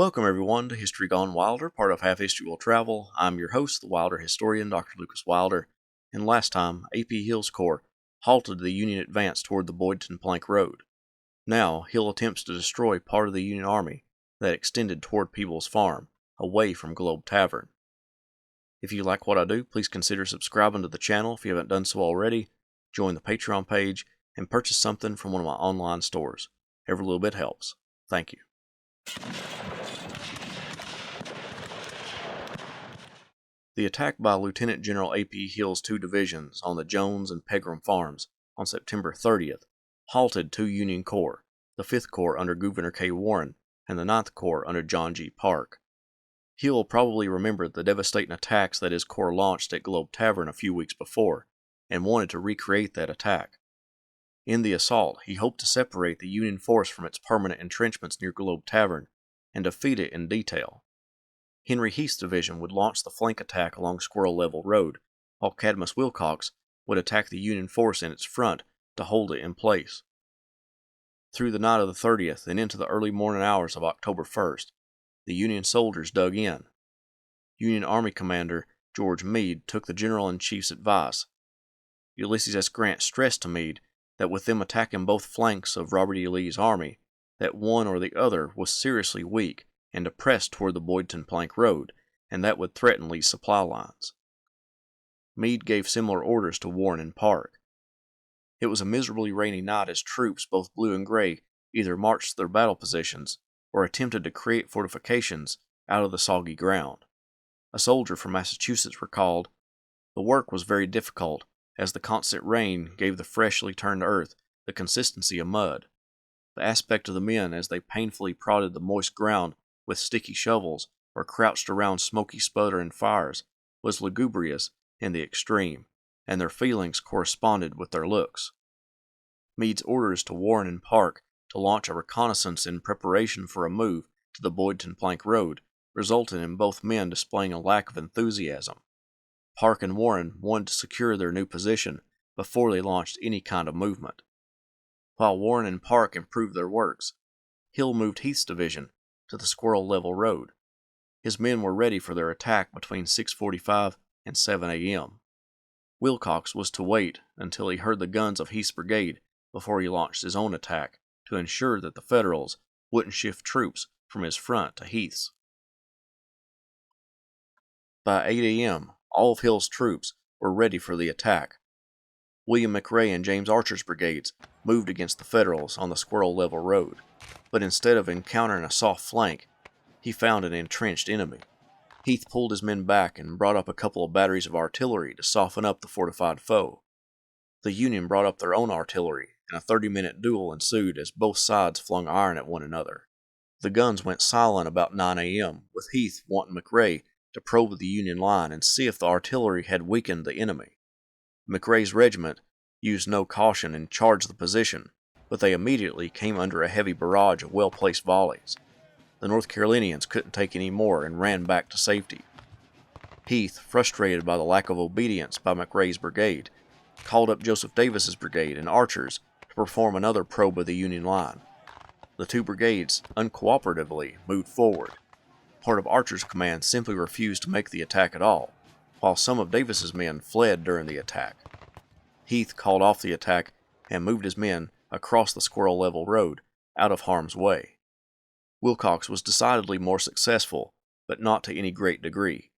Welcome everyone to History Gone Wilder, part of Half History Will Travel. I'm your host, the Wilder historian, Dr. Lucas Wilder, and last time, A.P. Hill's Corps halted the Union advance toward the Boydton Plank Road. Now, Hill attempts to destroy part of the Union Army that extended toward Peebles Farm, away from Globe Tavern. If you like what I do, please consider subscribing to the channel if you haven't done so already, join the Patreon page, and purchase something from one of my online stores. Every little bit helps. Thank you. The attack by Lieutenant General A.P. Hill's two divisions on the Jones and Pegram farms on September 30th halted two Union Corps, the 5th Corps under Gouverneur K. Warren and the 9th Corps under John G. Parke. Hill probably remembered the devastating attacks that his corps launched at Globe Tavern a few weeks before and wanted to recreate that attack. In the assault, he hoped to separate the Union force from its permanent entrenchments near Globe Tavern and defeat it in detail. Henry Heath's division would launch the flank attack along Squirrel Level Road, while Cadmus Wilcox would attack the Union force in its front to hold it in place. Through the night of the 30th and into the early morning hours of October 1st, the Union soldiers dug in. Union Army Commander George Meade took the General-in-Chief's advice. Ulysses S. Grant stressed to Meade that with them attacking both flanks of Robert E. Lee's army, that one or the other was seriously weak and depressed toward the Boydton Plank Road, and that would threaten Lee's supply lines. Meade gave similar orders to Warren and Parke. It was a miserably rainy night as troops, both blue and gray, either marched to their battle positions or attempted to create fortifications out of the soggy ground. A soldier from Massachusetts recalled, "The work was very difficult, as the constant rain gave the freshly turned earth the consistency of mud. The aspect of the men as they painfully prodded the moist ground with sticky shovels or crouched around smoky sputtering fires was lugubrious in the extreme, and their feelings corresponded with their looks." Meade's orders to Warren and Parke to launch a reconnaissance in preparation for a move to the Boydton Plank Road resulted in both men displaying a lack of enthusiasm. Parke and Warren wanted to secure their new position before they launched any kind of movement. While Warren and Parke improved their works, Hill moved Heath's division to the Squirrel Level Road. His men were ready for their attack between 6:45 and 7 a.m. Wilcox was to wait until he heard the guns of Heath's brigade before he launched his own attack to ensure that the Federals wouldn't shift troops from his front to Heath's. By 8 a.m., all of Hill's troops were ready for the attack. William McRae and James Archer's brigades moved against the Federals on the Squirrel Level Road, but instead of encountering a soft flank, he found an entrenched enemy. Heath pulled his men back and brought up a couple of batteries of artillery to soften up the fortified foe. The Union brought up their own artillery, and a 30-minute duel ensued as both sides flung iron at one another. The guns went silent about 9 a.m., with Heath wanting McRae to probe the Union line and see if the artillery had weakened the enemy. McRae's regiment used no caution and charged the position, but they immediately came under a heavy barrage of well-placed volleys. The North Carolinians couldn't take any more and ran back to safety. Heath, frustrated by the lack of obedience by McRae's brigade, called up Joseph Davis's brigade and Archer's to perform another probe of the Union line. The two brigades uncooperatively moved forward. Part of Archer's command simply refused to make the attack at all, while some of Davis's men fled during the attack. Heath called off the attack and moved his men across the Squirrel Level Road out of harm's way. Wilcox was decidedly more successful, but not to any great degree.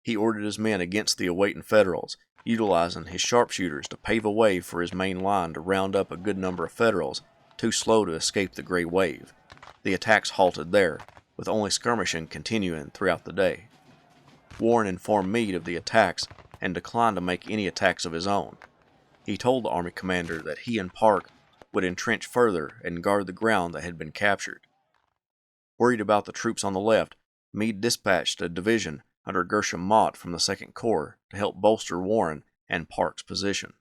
He ordered his men against the awaiting Federals, utilizing his sharpshooters to pave a way for his main line to round up a good number of Federals too slow to escape the Gray Wave. The attacks halted there, with only skirmishing continuing throughout the day. Warren informed Meade of the attacks and declined to make any attacks of his own. He told the army commander that he and Parke would entrench further and guard the ground that had been captured. Worried about the troops on the left, Meade dispatched a division under Gershom Mott from the 2nd Corps to help bolster Warren and Parke's position.